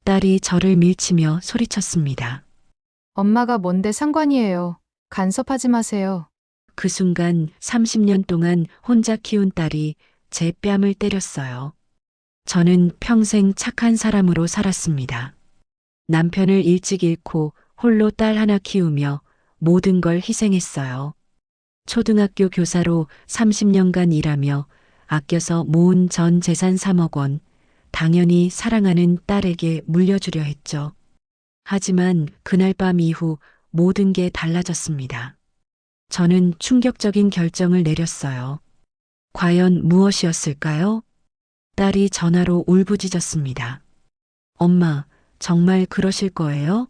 딸이 저를 밀치며 소리쳤습니다. 엄마가 뭔데 상관이에요. 간섭하지 마세요. 그 순간 30년 동안 혼자 키운 딸이 제 뺨을 때렸어요. 저는 평생 착한 사람으로 살았습니다. 남편을 일찍 잃고 홀로 딸 하나 키우며 모든 걸 희생했어요. 초등학교 교사로 30년간 일하며 아껴서 모은 전 재산 3억 원, 당연히 사랑하는 딸에게 물려주려 했죠. 하지만 그날 밤 이후 모든 게 달라졌습니다. 저는 충격적인 결정을 내렸어요. 과연 무엇이었을까요? 딸이 전화로 울부짖었습니다. 엄마, 정말 그러실 거예요?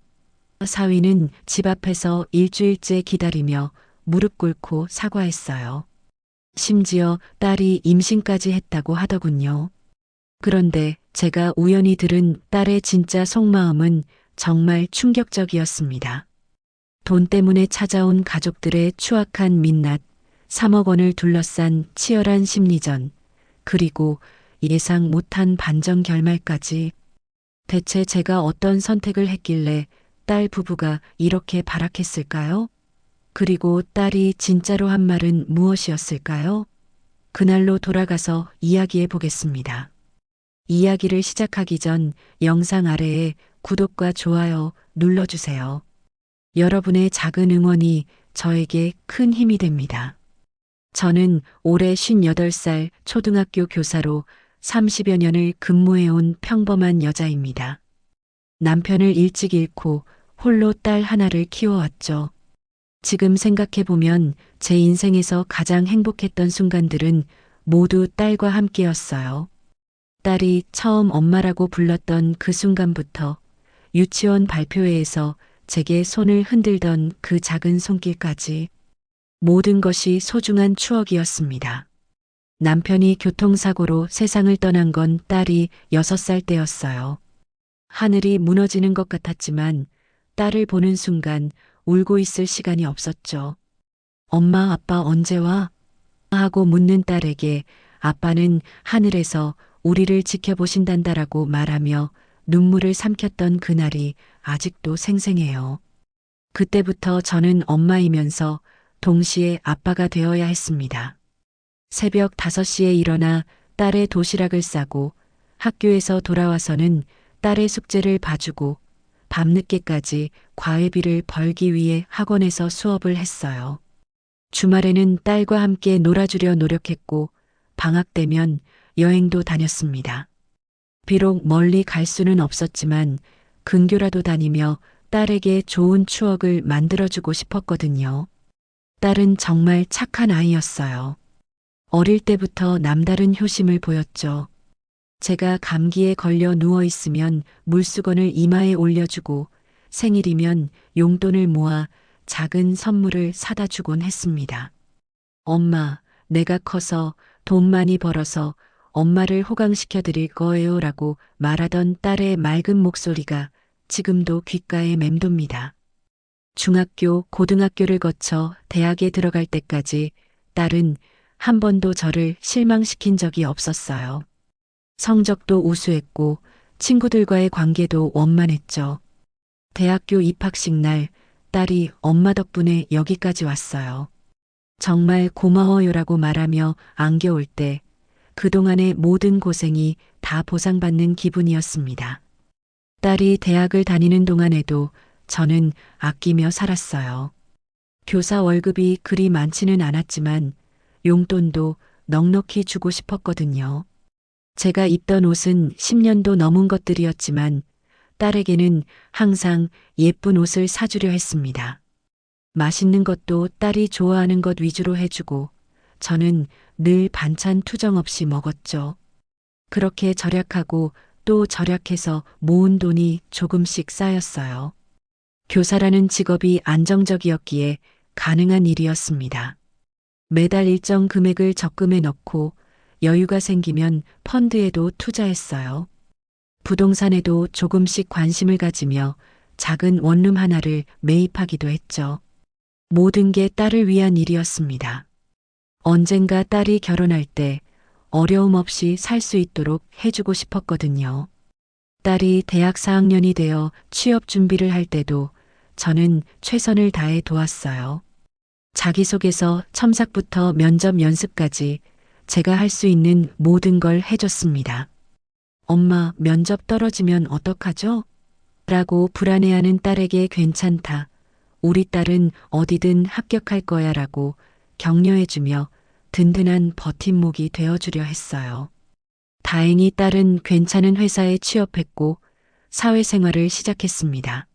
사위는 집 앞에서 일주일째 기다리며 무릎 꿇고 사과했어요. 심지어 딸이 임신까지 했다고 하더군요. 그런데 제가 우연히 들은 딸의 진짜 속마음은 정말 충격적이었습니다. 돈 때문에 찾아온 가족들의 추악한 민낯, 3억 원을 둘러싼 치열한 심리전, 그리고 예상 못한 반전 결말까지. 대체 제가 어떤 선택을 했길래 딸 부부가 이렇게 발악했을까요? 그리고 딸이 진짜로 한 말은 무엇이었을까요? 그날로 돌아가서 이야기해 보겠습니다. 이야기를 시작하기 전 영상 아래에 구독과 좋아요 눌러주세요. 여러분의 작은 응원이 저에게 큰 힘이 됩니다. 저는 올해 58살 초등학교 교사로 30여 년을 근무해온 평범한 여자입니다. 남편을 일찍 잃고 홀로 딸 하나를 키워왔죠. 지금 생각해보면 제 인생에서 가장 행복했던 순간들은 모두 딸과 함께였어요. 딸이 처음 엄마라고 불렀던 그 순간부터 유치원 발표회에서 제게 손을 흔들던 그 작은 손길까지 모든 것이 소중한 추억이었습니다. 남편이 교통사고로 세상을 떠난 건 딸이 6살 때였어요. 하늘이 무너지는 것 같았지만 딸을 보는 순간 울고 있을 시간이 없었죠. 엄마, 아빠 언제 와? 하고 묻는 딸에게 아빠는 하늘에서 우리를 지켜보신단다라고 말하며 눈물을 삼켰던 그날이 아직도 생생해요. 그때부터 저는 엄마이면서 동시에 아빠가 되어야 했습니다. 새벽 5시에 일어나 딸의 도시락을 싸고 학교에서 돌아와서는 딸의 숙제를 봐주고 밤늦게까지 과외비를 벌기 위해 학원에서 수업을 했어요. 주말에는 딸과 함께 놀아주려 노력했고 방학 되면 여행도 다녔습니다. 비록 멀리 갈 수는 없었지만 근교라도 다니며 딸에게 좋은 추억을 만들어주고 싶었거든요. 딸은 정말 착한 아이였어요. 어릴 때부터 남다른 효심을 보였죠. 제가 감기에 걸려 누워있으면 물수건을 이마에 올려주고 생일이면 용돈을 모아 작은 선물을 사다 주곤 했습니다. 엄마, 내가 커서 돈 많이 벌어서 엄마를 호강시켜 드릴 거예요 라고 말하던 딸의 맑은 목소리가 지금도 귓가에 맴돕니다. 중학교, 고등학교를 거쳐 대학에 들어갈 때까지 딸은 한 번도 저를 실망시킨 적이 없었어요. 성적도 우수했고 친구들과의 관계도 원만했죠. 대학교 입학식 날 딸이 엄마 덕분에 여기까지 왔어요. 정말 고마워요라고 말하며 안겨올 때 그동안의 모든 고생이 다 보상받는 기분이었습니다. 딸이 대학을 다니는 동안에도 저는 아끼며 살았어요. 교사 월급이 그리 많지는 않았지만 용돈도 넉넉히 주고 싶었거든요. 제가 입던 옷은 10년도 넘은 것들이었지만 딸에게는 항상 예쁜 옷을 사주려 했습니다. 맛있는 것도 딸이 좋아하는 것 위주로 해주고 저는 늘 반찬 투정 없이 먹었죠. 그렇게 절약하고 또 절약해서 모은 돈이 조금씩 쌓였어요. 교사라는 직업이 안정적이었기에 가능한 일이었습니다. 매달 일정 금액을 적금에 넣고 여유가 생기면 펀드에도 투자했어요. 부동산에도 조금씩 관심을 가지며 작은 원룸 하나를 매입하기도 했죠. 모든 게 딸을 위한 일이었습니다. 언젠가 딸이 결혼할 때 어려움 없이 살 수 있도록 해주고 싶었거든요. 딸이 대학 4학년이 되어 취업 준비를 할 때도 저는 최선을 다해 도왔어요. 자기소개서 첨삭부터 면접 연습까지 제가 할 수 있는 모든 걸 해줬습니다. 엄마, 면접 떨어지면 어떡하죠? 라고 불안해하는 딸에게 괜찮다. 우리 딸은 어디든 합격할 거야 라고 격려해주며 든든한 버팀목이 되어주려 했어요. 다행히 딸은 괜찮은 회사에 취업했고 사회생활을 시작했습니다.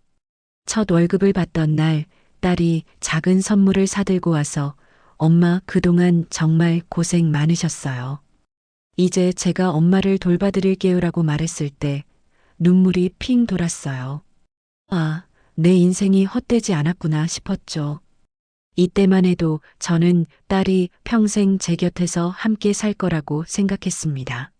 첫 월급을 받던 날 딸이 작은 선물을 사들고 와서 엄마 그동안 정말 고생 많으셨어요. 이제 제가 엄마를 돌봐드릴게요라고 말했을 때 눈물이 핑 돌았어요. 아, 내 인생이 헛되지 않았구나 싶었죠. 이때만 해도 저는 딸이 평생 제 곁에서 함께 살 거라고 생각했습니다.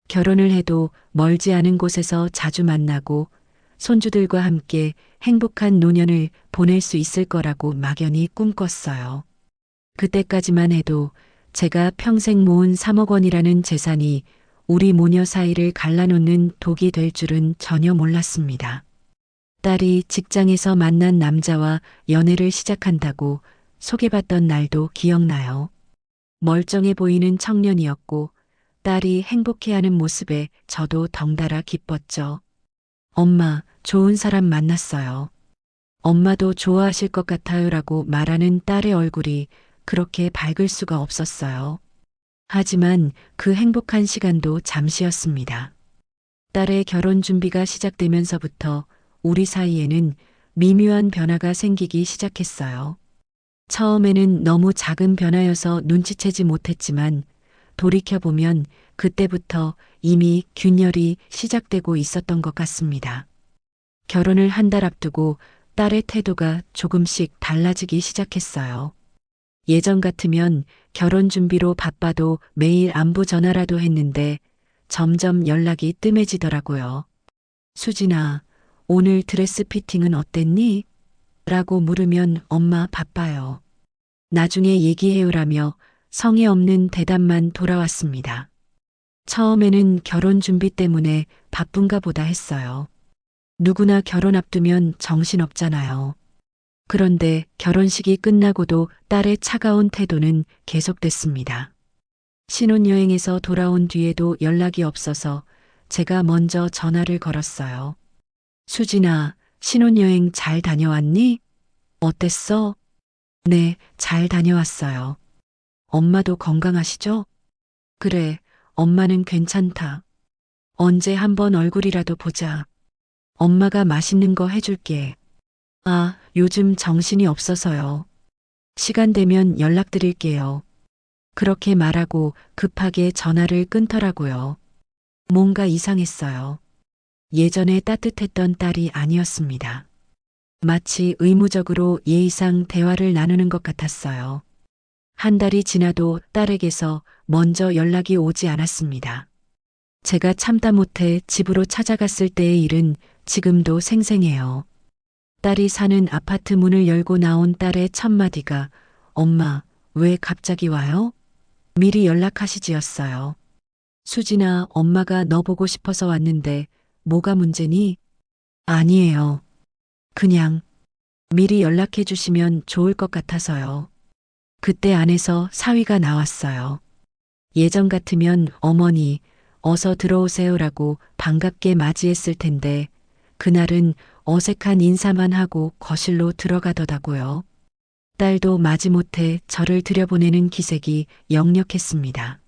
결혼을 해도 멀지 않은 곳에서 자주 만나고 손주들과 함께 행복한 노년을 보낼 수 있을 거라고 막연히 꿈꿨어요. 그때까지만 해도 제가 평생 모은 3억 원이라는 재산이 우리 모녀 사이를 갈라놓는 독이 될 줄은 전혀 몰랐습니다. 딸이 직장에서 만난 남자와 연애를 시작한다고 소개받던 날도 기억나요. 멀쩡해 보이는 청년이었고 딸이 행복해하는 모습에 저도 덩달아 기뻤죠. 엄마, 좋은 사람 만났어요. 엄마도 좋아하실 것 같아요라고 말하는 딸의 얼굴이 그렇게 밝을 수가 없었어요. 하지만 그 행복한 시간도 잠시였습니다. 딸의 결혼 준비가 시작되면서부터 우리 사이에는 미묘한 변화가 생기기 시작했어요. 처음에는 너무 작은 변화여서 눈치채지 못했지만 돌이켜보면 그때부터 이미 균열이 시작되고 있었던 것 같습니다. 결혼을 한 달 앞두고 딸의 태도가 조금씩 달라지기 시작했어요. 예전 같으면 결혼 준비로 바빠도 매일 안부 전화라도 했는데 점점 연락이 뜸해지더라고요. 수진아, 오늘 드레스 피팅은 어땠니? 라고 물으면 엄마 바빠요. 나중에 얘기해요라며 성의 없는 대답만 돌아왔습니다. 처음에는 결혼 준비 때문에 바쁜가 보다 했어요. 누구나 결혼 앞두면 정신없잖아요. 그런데 결혼식이 끝나고도 딸의 차가운 태도는 계속됐습니다. 신혼여행에서 돌아온 뒤에도 연락이 없어서 제가 먼저 전화를 걸었어요. 수진아, 신혼여행 잘 다녀왔니? 어땠어? 네, 잘 다녀왔어요. 엄마도 건강하시죠? 그래, 엄마는 괜찮다. 언제 한번 얼굴이라도 보자. 엄마가 맛있는 거 해줄게. 아, 요즘 정신이 없어서요. 시간 되면 연락드릴게요. 그렇게 말하고 급하게 전화를 끊더라고요. 뭔가 이상했어요. 예전에 따뜻했던 딸이 아니었습니다. 마치 의무적으로 예의상 대화를 나누는 것 같았어요. 한 달이 지나도 딸에게서 먼저 연락이 오지 않았습니다. 제가 참다 못해 집으로 찾아갔을 때의 일은 지금도 생생해요. 딸이 사는 아파트 문을 열고 나온 딸의 첫 마디가 엄마, 왜 갑자기 와요? 미리 연락하시지였어요. 수진아, 엄마가 너 보고 싶어서 왔는데 뭐가 문제니? 아니에요. 그냥 미리 연락해 주시면 좋을 것 같아서요. 그때 안에서 사위가 나왔어요. 예전 같으면 어머니, 어서 들어오세요라고 반갑게 맞이했을 텐데 그날은 어색한 인사만 하고 거실로 들어가더라고요. 딸도 마지못해 저를 들여보내는 기색이 역력했습니다.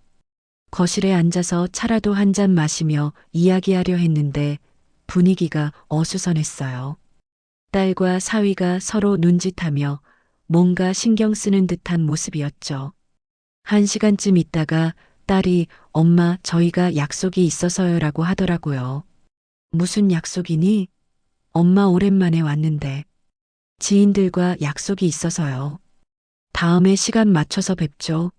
거실에 앉아서 차라도 한 잔 마시며 이야기하려 했는데 분위기가 어수선했어요. 딸과 사위가 서로 눈짓하며 뭔가 신경 쓰는 듯한 모습이었죠. 1시간쯤 있다가 딸이 엄마 저희가 약속이 있어서요라고 하더라고요. 무슨 약속이니? 엄마 오랜만에 왔는데 지인들과 약속이 있어서요. 다음에 시간 맞춰서 뵙죠.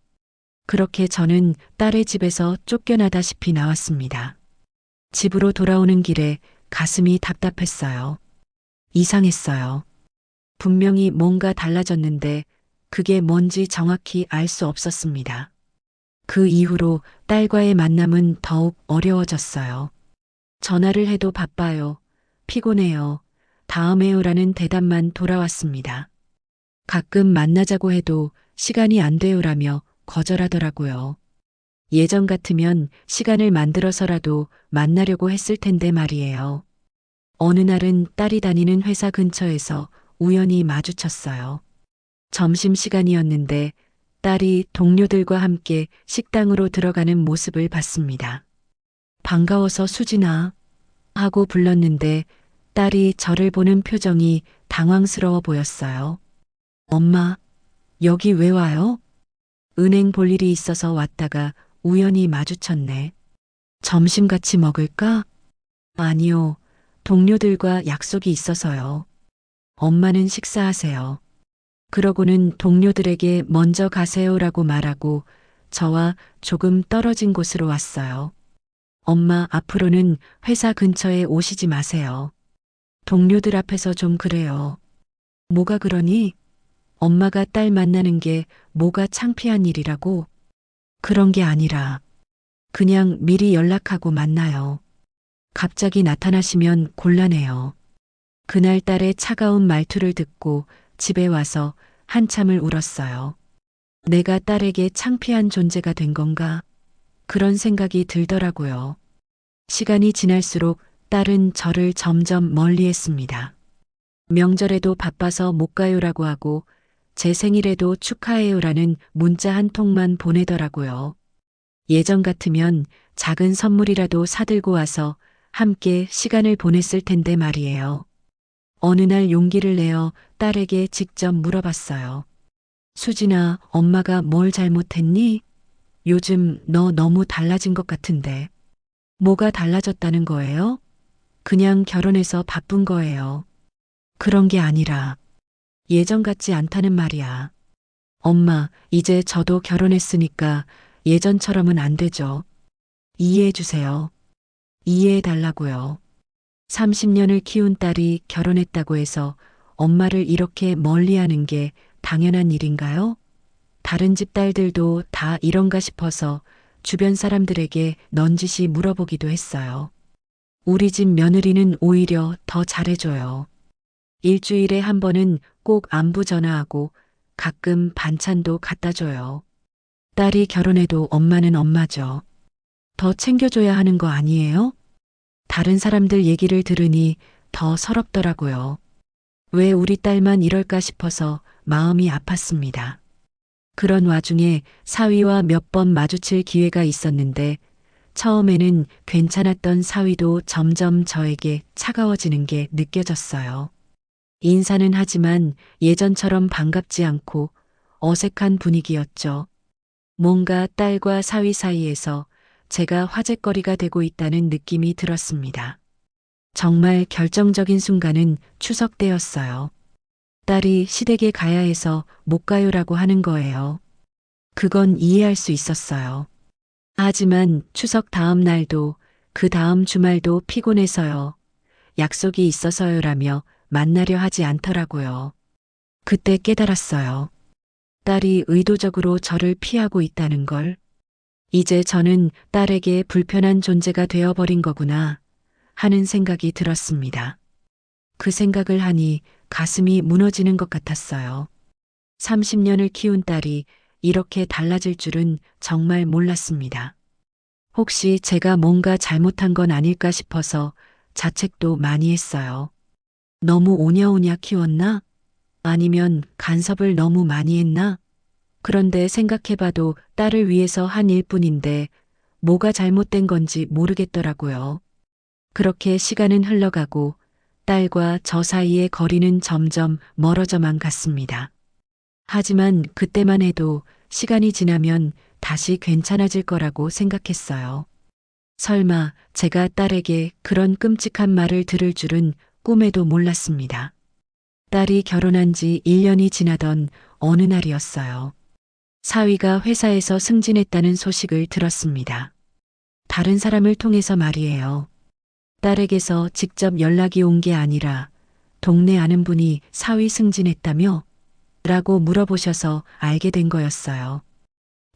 그렇게 저는 딸의 집에서 쫓겨나다시피 나왔습니다. 집으로 돌아오는 길에 가슴이 답답했어요. 이상했어요. 분명히 뭔가 달라졌는데 그게 뭔지 정확히 알 수 없었습니다. 그 이후로 딸과의 만남은 더욱 어려워졌어요. 전화를 해도 바빠요. 피곤해요. 다음에요라는 대답만 돌아왔습니다. 가끔 만나자고 해도 시간이 안 돼요라며 거절하더라고요. 예전 같으면 시간을 만들어서라도 만나려고 했을 텐데 말이에요. 어느 날은 딸이 다니는 회사 근처에서 우연히 마주쳤어요. 점심시간이었는데 딸이 동료들과 함께 식당으로 들어가는 모습을 봤습니다. 반가워서 수진아 하고 불렀는데 딸이 저를 보는 표정이 당황스러워 보였어요. 엄마, 여기 왜 와요? 은행 볼 일이 있어서 왔다가 우연히 마주쳤네. 점심 같이 먹을까? 아니요. 동료들과 약속이 있어서요. 엄마는 식사하세요. 그러고는 동료들에게 먼저 가세요라고 말하고 저와 조금 떨어진 곳으로 왔어요. 엄마, 앞으로는 회사 근처에 오시지 마세요. 동료들 앞에서 좀 그래요. 뭐가 그러니? 엄마가 딸 만나는 게 뭐가 창피한 일이라고? 그런 게 아니라 그냥 미리 연락하고 만나요. 갑자기 나타나시면 곤란해요. 그날 딸의 차가운 말투를 듣고 집에 와서 한참을 울었어요. 내가 딸에게 창피한 존재가 된 건가? 그런 생각이 들더라고요. 시간이 지날수록 딸은 저를 점점 멀리했습니다. 명절에도 바빠서 못 가요라고 하고 제 생일에도 축하해요라는 문자 한 통만 보내더라고요. 예전 같으면 작은 선물이라도 사들고 와서 함께 시간을 보냈을 텐데 말이에요. 어느 날 용기를 내어 딸에게 직접 물어봤어요. 수진아, 엄마가 뭘 잘못했니? 요즘 너 너무 달라진 것 같은데. 뭐가 달라졌다는 거예요? 그냥 결혼해서 바쁜 거예요. 그런 게 아니라 예전 같지 않다는 말이야. 엄마, 이제 저도 결혼했으니까 예전처럼은 안 되죠. 이해해 주세요. 이해해 달라고요. 30년을 키운 딸이 결혼했다고 해서 엄마를 이렇게 멀리하는 게 당연한 일인가요? 다른 집 딸들도 다 이런가 싶어서 주변 사람들에게 넌지시 물어보기도 했어요. 우리 집 며느리는 오히려 더 잘해줘요. 일주일에 한 번은 꼭 안부 전화하고 가끔 반찬도 갖다 줘요. 딸이 결혼해도 엄마는 엄마죠. 더 챙겨줘야 하는 거 아니에요? 다른 사람들 얘기를 들으니 더 서럽더라고요. 왜 우리 딸만 이럴까 싶어서 마음이 아팠습니다. 그런 와중에 사위와 몇 번 마주칠 기회가 있었는데 처음에는 괜찮았던 사위도 점점 저에게 차가워지는 게 느껴졌어요. 인사는 하지만 예전처럼 반갑지 않고 어색한 분위기였죠. 뭔가 딸과 사위 사이에서 제가 화제거리가 되고 있다는 느낌이 들었습니다. 정말 결정적인 순간은 추석 때였어요. 딸이 시댁에 가야 해서 못 가요라고 하는 거예요. 그건 이해할 수 있었어요. 하지만 추석 다음 날도 그 다음 주말도 피곤해서요. 약속이 있어서요라며 만나려 하지 않더라고요. 그때 깨달았어요. 딸이 의도적으로 저를 피하고 있다는 걸. 이제 저는 딸에게 불편한 존재가 되어버린 거구나 하는 생각이 들었습니다. 그 생각을 하니 가슴이 무너지는 것 같았어요. 30년을 키운 딸이 이렇게 달라질 줄은 정말 몰랐습니다. 혹시 제가 뭔가 잘못한 건 아닐까 싶어서 자책도 많이 했어요. 너무 오냐오냐 키웠나? 아니면 간섭을 너무 많이 했나? 그런데 생각해봐도 딸을 위해서 한 일뿐인데 뭐가 잘못된 건지 모르겠더라고요. 그렇게 시간은 흘러가고 딸과 저 사이의 거리는 점점 멀어져만 갔습니다. 하지만 그때만 해도 시간이 지나면 다시 괜찮아질 거라고 생각했어요. 설마 제가 딸에게 그런 끔찍한 말을 들을 줄은 꿈에도 몰랐습니다. 딸이 결혼한 지 1년이 지나던 어느 날이었어요. 사위가 회사에서 승진했다는 소식을 들었습니다. 다른 사람을 통해서 말이에요. 딸에게서 직접 연락이 온 게 아니라 동네 아는 분이 사위 승진했다며? 라고 물어보셔서 알게 된 거였어요.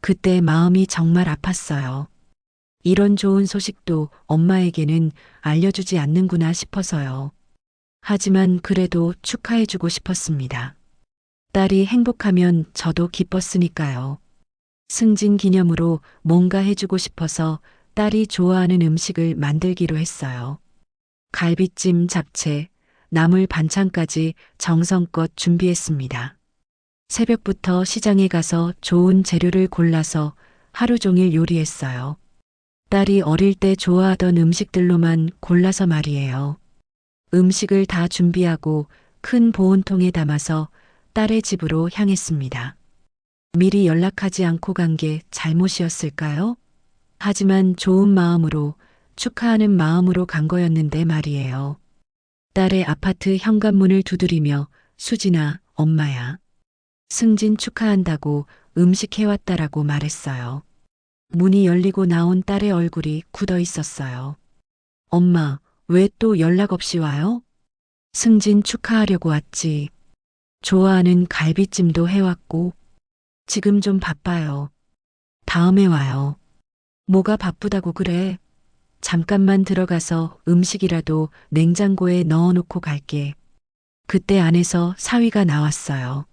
그때 마음이 정말 아팠어요. 이런 좋은 소식도 엄마에게는 알려주지 않는구나 싶어서요. 하지만 그래도 축하해주고 싶었습니다. 딸이 행복하면 저도 기뻤으니까요. 승진 기념으로 뭔가 해주고 싶어서 딸이 좋아하는 음식을 만들기로 했어요. 갈비찜, 잡채, 나물 반찬까지 정성껏 준비했습니다. 새벽부터 시장에 가서 좋은 재료를 골라서 하루 종일 요리했어요. 딸이 어릴 때 좋아하던 음식들로만 골라서 말이에요. 음식을 다 준비하고 큰 보온통에 담아서 딸의 집으로 향했습니다. 미리 연락하지 않고 간 게 잘못이었을까요? 하지만 좋은 마음으로, 축하하는 마음으로 간 거였는데 말이에요. 딸의 아파트 현관문을 두드리며 수진아, 엄마야. 승진 축하한다고 음식 해왔다라고 말했어요. 문이 열리고 나온 딸의 얼굴이 굳어 있었어요. 엄마, 왜 또 연락 없이 와요? 승진 축하하려고 왔지. 좋아하는 갈비찜도 해왔고, 지금 좀 바빠요. 다음에 와요. 뭐가 바쁘다고 그래? 잠깐만 들어가서 음식이라도 냉장고에 넣어놓고 갈게. 그때 안에서 사위가 나왔어요.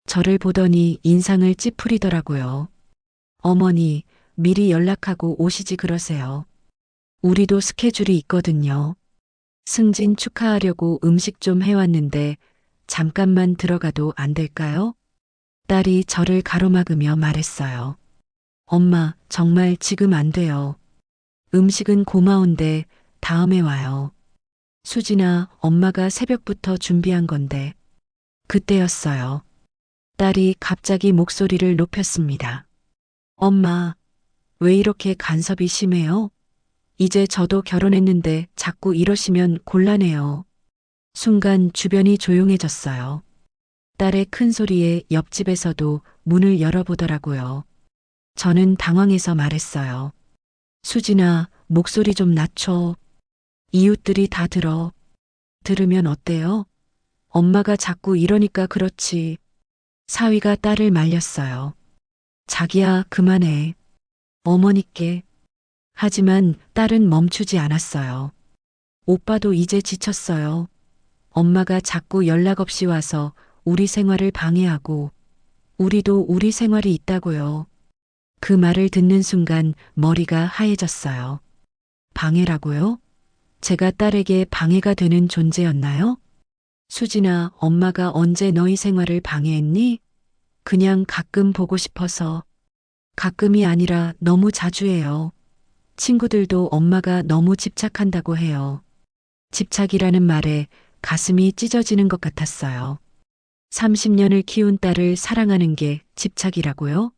저를 보더니 인상을 찌푸리더라고요. 어머니, 미리 연락하고 오시지 그러세요. 우리도 스케줄이 있거든요. 승진 축하하려고 음식 좀 해왔는데 잠깐만 들어가도 안 될까요? 딸이 저를 가로막으며 말했어요. 엄마, 정말 지금 안 돼요. 음식은 고마운데 다음에 와요. 수진아, 엄마가 새벽부터 준비한 건데. 그때였어요. 딸이 갑자기 목소리를 높였습니다. 엄마, 왜 이렇게 간섭이 심해요? 이제 저도 결혼했는데 자꾸 이러시면 곤란해요. 순간 주변이 조용해졌어요. 딸의 큰 소리에 옆집에서도 문을 열어보더라고요. 저는 당황해서 말했어요. 수진아, 목소리 좀 낮춰. 이웃들이 다 들어. 들으면 어때요? 엄마가 자꾸 이러니까 그렇지. 사위가 딸을 말렸어요. 자기야, 그만해. 어머니께. 하지만 딸은 멈추지 않았어요. 오빠도 이제 지쳤어요. 엄마가 자꾸 연락 없이 와서 우리 생활을 방해하고, 우리도 우리 생활이 있다고요. 그 말을 듣는 순간 머리가 하얘졌어요. 방해라고요? 제가 딸에게 방해가 되는 존재였나요? 수진아, 엄마가 언제 너희 생활을 방해했니? 그냥 가끔 보고 싶어서. 가끔이 아니라 너무 자주 해요. 친구들도 엄마가 너무 집착한다고 해요. 집착이라는 말에 가슴이 찢어지는 것 같았어요. 30년을 키운 딸을 사랑하는 게 집착이라고요?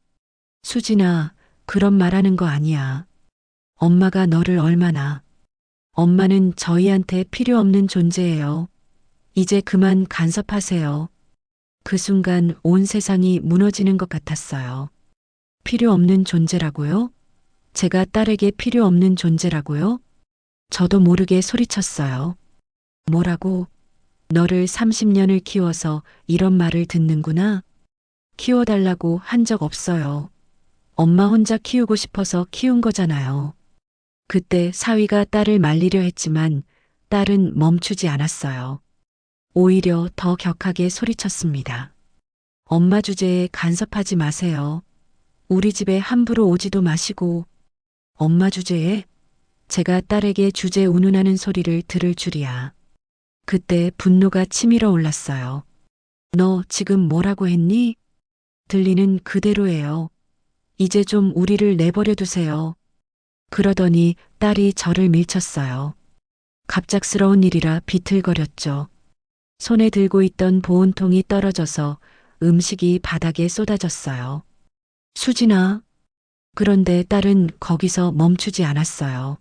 수진아, 그런 말하는 거 아니야. 엄마가 너를 얼마나. 엄마는 저희한테 필요 없는 존재예요. 이제 그만 간섭하세요. 그 순간 온 세상이 무너지는 것 같았어요. 필요 없는 존재라고요? 제가 딸에게 필요 없는 존재라고요? 저도 모르게 소리쳤어요. 뭐라고? 너를 30년을 키워서 이런 말을 듣는구나? 키워달라고 한 적 없어요. 엄마 혼자 키우고 싶어서 키운 거잖아요. 그때 사위가 딸을 말리려 했지만 딸은 멈추지 않았어요. 오히려 더 격하게 소리쳤습니다. 엄마 주제에 간섭하지 마세요. 우리 집에 함부로 오지도 마시고. 엄마 주제에? 제가 딸에게 주제 운운하는 소리를 들을 줄이야. 그때 분노가 치밀어 올랐어요. 너 지금 뭐라고 했니? 들리는 그대로예요. 이제 좀 우리를 내버려 두세요. 그러더니 딸이 저를 밀쳤어요. 갑작스러운 일이라 비틀거렸죠. 손에 들고 있던 보온통이 떨어져서 음식이 바닥에 쏟아졌어요. 수진아. 그런데 딸은 거기서 멈추지 않았어요.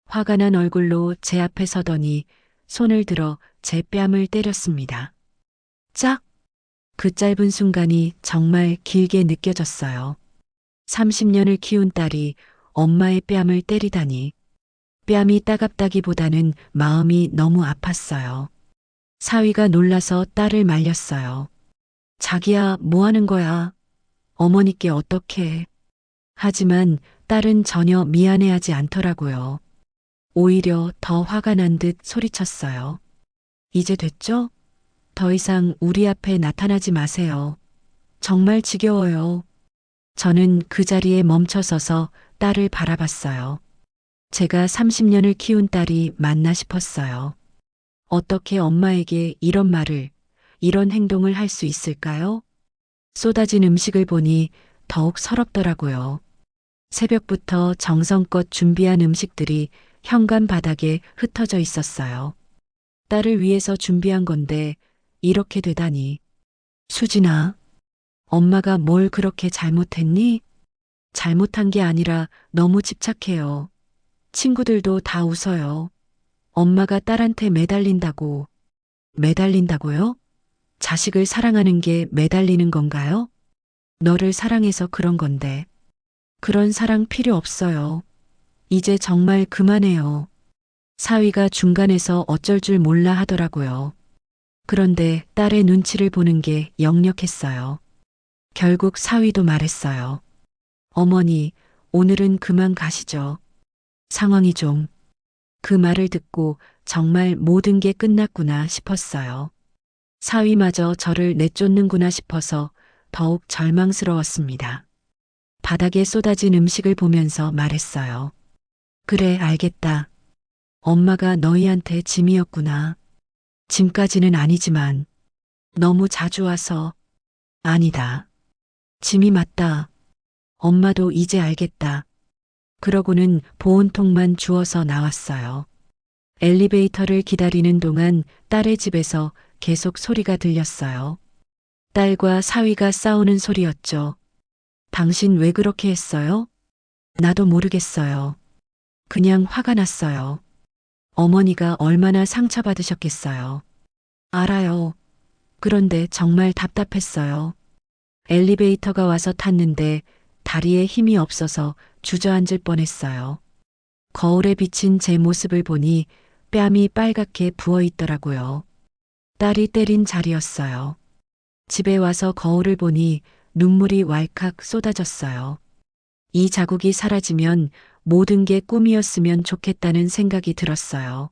화가 난 얼굴로 제 앞에 서더니 손을 들어 제 뺨을 때렸습니다. 짝! 그 짧은 순간이 정말 길게 느껴졌어요. 30년을 키운 딸이 엄마의 뺨을 때리다니. 뺨이 따갑다기보다는 마음이 너무 아팠어요. 사위가 놀라서 딸을 말렸어요. 자기야, 뭐 하는 거야? 어머니께 어떡해. 하지만 딸은 전혀 미안해하지 않더라고요. 오히려 더 화가 난 듯 소리쳤어요. 이제 됐죠? 더 이상 우리 앞에 나타나지 마세요. 정말 지겨워요. 저는 그 자리에 멈춰서서 딸을 바라봤어요. 제가 30년을 키운 딸이 맞나 싶었어요. 어떻게 엄마에게 이런 말을, 이런 행동을 할 수 있을까요? 쏟아진 음식을 보니 더욱 서럽더라고요. 새벽부터 정성껏 준비한 음식들이 현관 바닥에 흩어져 있었어요. 딸을 위해서 준비한 건데 이렇게 되다니. 수진아, 엄마가 뭘 그렇게 잘못했니? 잘못한 게 아니라 너무 집착해요. 친구들도 다 웃어요. 엄마가 딸한테 매달린다고. 매달린다고요? 자식을 사랑하는 게 매달리는 건가요? 너를 사랑해서 그런 건데. 그런 사랑 필요 없어요. 이제 정말 그만해요. 사위가 중간에서 어쩔 줄 몰라 하더라고요. 그런데 딸의 눈치를 보는 게 역력했어요. 결국 사위도 말했어요. 어머니, 오늘은 그만 가시죠. 상황이 좀. 그 말을 듣고 정말 모든 게 끝났구나 싶었어요. 사위마저 저를 내쫓는구나 싶어서 더욱 절망스러웠습니다. 바닥에 쏟아진 음식을 보면서 말했어요. 그래, 알겠다. 엄마가 너희한테 짐이었구나. 짐까지는 아니지만 너무 자주 와서. 아니다. 짐이 맞다. 엄마도 이제 알겠다. 그러고는 보온통만 주워서 나왔어요. 엘리베이터를 기다리는 동안 딸의 집에서 계속 소리가 들렸어요. 딸과 사위가 싸우는 소리였죠. 당신 왜 그렇게 했어요? 나도 모르겠어요. 그냥 화가 났어요. 어머니가 얼마나 상처받으셨겠어요. 알아요. 그런데 정말 답답했어요. 엘리베이터가 와서 탔는데 다리에 힘이 없어서 주저앉을 뻔했어요. 거울에 비친 제 모습을 보니 뺨이 빨갛게 부어 있더라고요. 딸이 때린 자리였어요. 집에 와서 거울을 보니 눈물이 왈칵 쏟아졌어요. 이 자국이 사라지면 모든 게 꿈이었으면 좋겠다는 생각이 들었어요.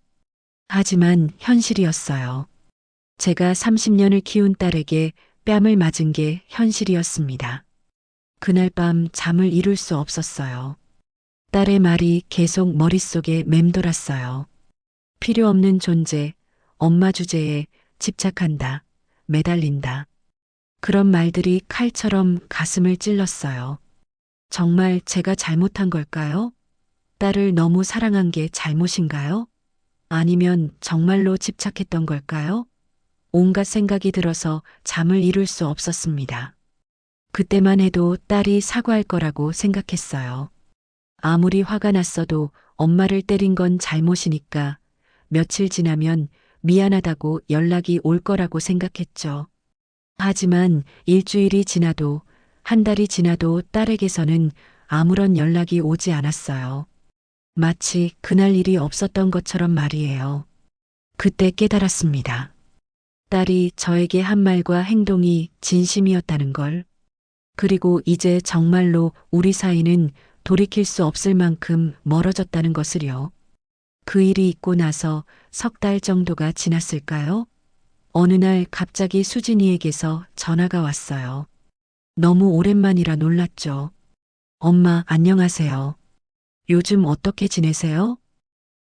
하지만 현실이었어요. 제가 30년을 키운 딸에게 뺨을 맞은 게 현실이었습니다. 그날 밤 잠을 이룰 수 없었어요. 딸의 말이 계속 머릿속에 맴돌았어요. 필요 없는 존재, 엄마 주제에 집착한다, 매달린다. 그런 말들이 칼처럼 가슴을 찔렀어요. 정말 제가 잘못한 걸까요? 딸을 너무 사랑한 게 잘못인가요? 아니면 정말로 집착했던 걸까요? 온갖 생각이 들어서 잠을 이룰 수 없었습니다. 그때만 해도 딸이 사과할 거라고 생각했어요. 아무리 화가 났어도 엄마를 때린 건 잘못이니까 며칠 지나면 미안하다고 연락이 올 거라고 생각했죠. 하지만 일주일이 지나도 한 달이 지나도 딸에게서는 아무런 연락이 오지 않았어요. 마치 그날 일이 없었던 것처럼 말이에요. 그때 깨달았습니다. 딸이 저에게 한 말과 행동이 진심이었다는 걸. 그리고 이제 정말로 우리 사이는 돌이킬 수 없을 만큼 멀어졌다는 것을요. 그 일이 있고 나서 석 달 정도가 지났을까요? 어느 날 갑자기 수진이에게서 전화가 왔어요. 너무 오랜만이라 놀랐죠. 엄마, 안녕하세요. 요즘 어떻게 지내세요?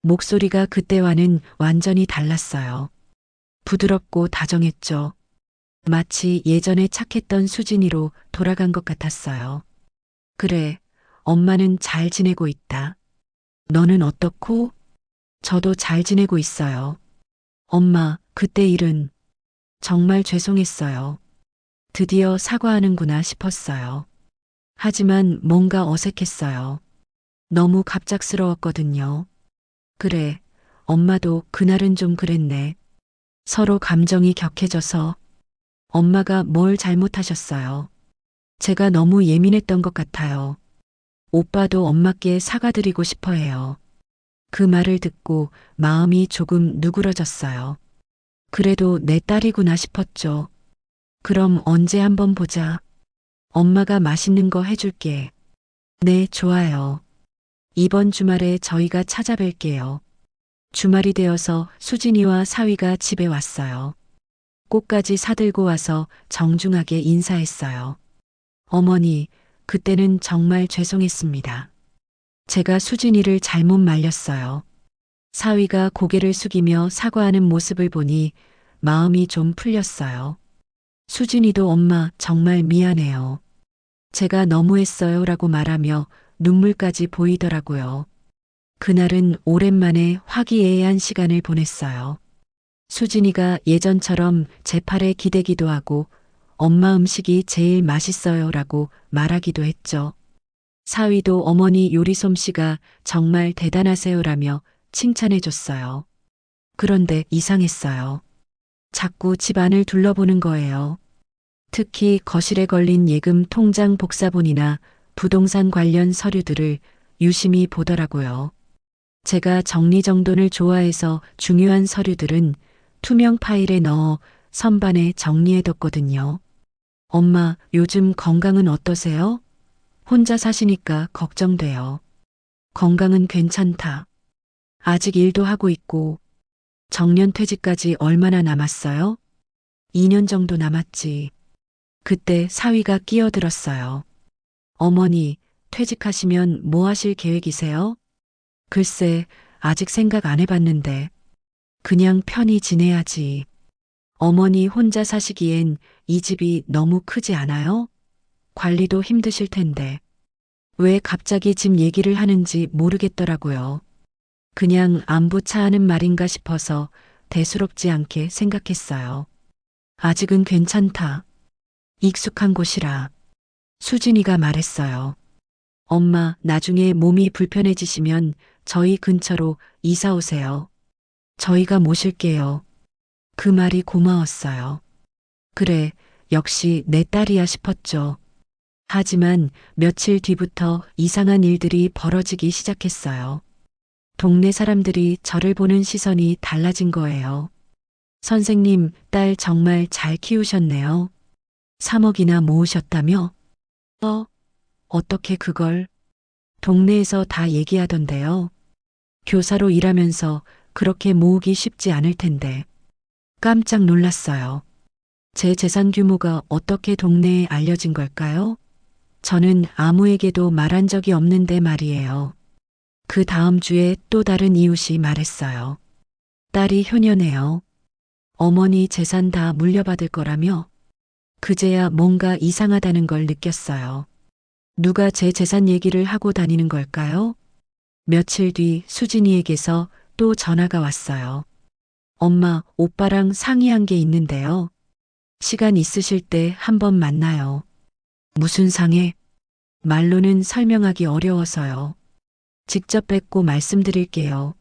목소리가 그때와는 완전히 달랐어요. 부드럽고 다정했죠. 마치 예전에 착했던 수진이로 돌아간 것 같았어요. 그래, 엄마는 잘 지내고 있다. 너는 어떻고? 저도 잘 지내고 있어요. 엄마, 그때 일은 정말 죄송했어요. 드디어 사과하는구나 싶었어요. 하지만 뭔가 어색했어요. 너무 갑작스러웠거든요. 그래, 엄마도 그날은 좀 그랬네. 서로 감정이 격해져서. 엄마가 뭘 잘못하셨어요? 제가 너무 예민했던 것 같아요. 오빠도 엄마께 사과드리고 싶어 해요. 그 말을 듣고 마음이 조금 누그러졌어요. 그래도 내 딸이구나 싶었죠. 그럼 언제 한번 보자. 엄마가 맛있는 거 해줄게. 네, 좋아요. 이번 주말에 저희가 찾아뵐게요. 주말이 되어서 수진이와 사위가 집에 왔어요. 꽃까지 사들고 와서 정중하게 인사했어요. 어머니, 그때는 정말 죄송했습니다. 제가 수진이를 잘못 말렸어요. 사위가 고개를 숙이며 사과하는 모습을 보니 마음이 좀 풀렸어요. 수진이도 엄마 정말 미안해요. 제가 너무했어요 라고 말하며 눈물까지 보이더라고요. 그날은 오랜만에 화기애애한 시간을 보냈어요. 수진이가 예전처럼 제 팔에 기대기도 하고 엄마 음식이 제일 맛있어요 라고 말하기도 했죠. 사위도 어머니 요리 솜씨가 정말 대단하세요 라며 칭찬해 줬어요. 그런데 이상했어요. 자꾸 집안을 둘러보는 거예요. 특히 거실에 걸린 예금 통장 복사본이나 부동산 관련 서류들을 유심히 보더라고요. 제가 정리정돈을 좋아해서 중요한 서류들은 투명 파일에 넣어 선반에 정리해뒀거든요. 엄마, 요즘 건강은 어떠세요? 혼자 사시니까 걱정돼요. 건강은 괜찮다. 아직 일도 하고 있고, 정년퇴직까지 얼마나 남았어요? 2년 정도 남았지. 그때 사위가 끼어들었어요. 어머니, 퇴직하시면 뭐 하실 계획이세요? 글쎄, 아직 생각 안 해봤는데. 그냥 편히 지내야지. 어머니 혼자 사시기엔 이 집이 너무 크지 않아요? 관리도 힘드실 텐데. 왜 갑자기 집 얘기를 하는지 모르겠더라고요. 그냥 안부차하는 말인가 싶어서 대수롭지 않게 생각했어요. 아직은 괜찮다. 익숙한 곳이라. 수진이가 말했어요. 엄마, 나중에 몸이 불편해지시면 저희 근처로 이사 오세요. 저희가 모실게요. 그 말이 고마웠어요. 그래, 역시 내 딸이야 싶었죠. 하지만 며칠 뒤부터 이상한 일들이 벌어지기 시작했어요. 동네 사람들이 저를 보는 시선이 달라진 거예요. 선생님, 딸 정말 잘 키우셨네요. 3억이나 모으셨다며? 어떻게 그걸? 동네에서 다 얘기하던데요. 교사로 일하면서 그렇게 모으기 쉽지 않을 텐데. 깜짝 놀랐어요. 제 재산 규모가 어떻게 동네에 알려진 걸까요? 저는 아무에게도 말한 적이 없는데 말이에요. 그 다음 주에 또 다른 이웃이 말했어요. 딸이 효녀네요. 어머니 재산 다 물려받을 거라며? 그제야 뭔가 이상하다는 걸 느꼈어요. 누가 제 재산 얘기를 하고 다니는 걸까요? 며칠 뒤 수진이에게서 또 전화가 왔어요. 엄마, 오빠랑 상의한 게 있는데요. 시간 있으실 때 한번 만나요. 무슨 상해? 말로는 설명하기 어려워서요. 직접 뵙고 말씀드릴게요.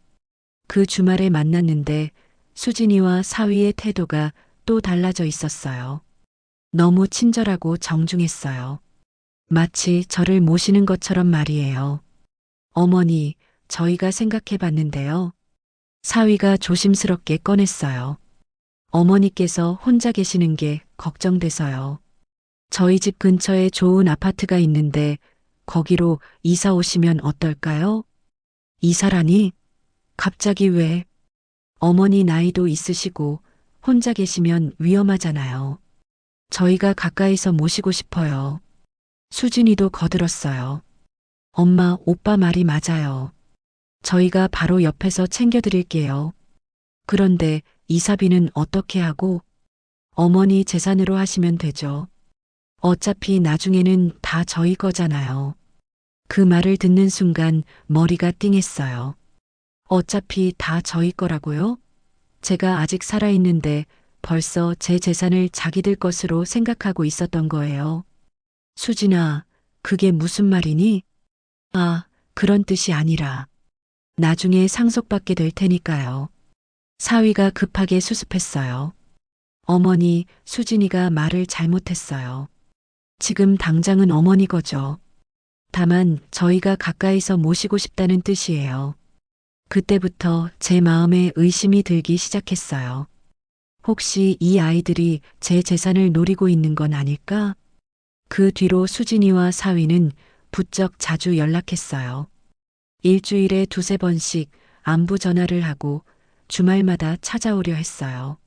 그 주말에 만났는데 수진이와 사위의 태도가 또 달라져 있었어요. 너무 친절하고 정중했어요. 마치 저를 모시는 것처럼 말이에요. 어머니, 저희가 생각해 봤는데요. 사위가 조심스럽게 꺼냈어요. 어머니께서 혼자 계시는 게 걱정돼서요. 저희 집 근처에 좋은 아파트가 있는데 거기로 이사 오시면 어떨까요? 이사라니? 갑자기 왜? 어머니 나이도 있으시고 혼자 계시면 위험하잖아요. 저희가 가까이서 모시고 싶어요. 수진이도 거들었어요. 엄마, 오빠 말이 맞아요. 저희가 바로 옆에서 챙겨드릴게요. 그런데 이사비는 어떻게 하고? 어머니 재산으로 하시면 되죠. 어차피 나중에는 다 저희 거잖아요. 그 말을 듣는 순간 머리가 띵했어요. 어차피 다 저희 거라고요? 제가 아직 살아있는데 벌써 제 재산을 자기들 것으로 생각하고 있었던 거예요. 수진아, 그게 무슨 말이니? 아, 그런 뜻이 아니라. 나중에 상속받게 될 테니까요. 사위가 급하게 수습했어요. 어머니, 수진이가 말을 잘못했어요. 지금 당장은 어머니 거죠. 다만 저희가 가까이서 모시고 싶다는 뜻이에요. 그때부터 제 마음에 의심이 들기 시작했어요. 혹시 이 아이들이 제 재산을 노리고 있는 건 아닐까? 그 뒤로 수진이와 사위는 부쩍 자주 연락했어요. 일주일에 두세 번씩 안부 전화를 하고 주말마다 찾아오려 했어요.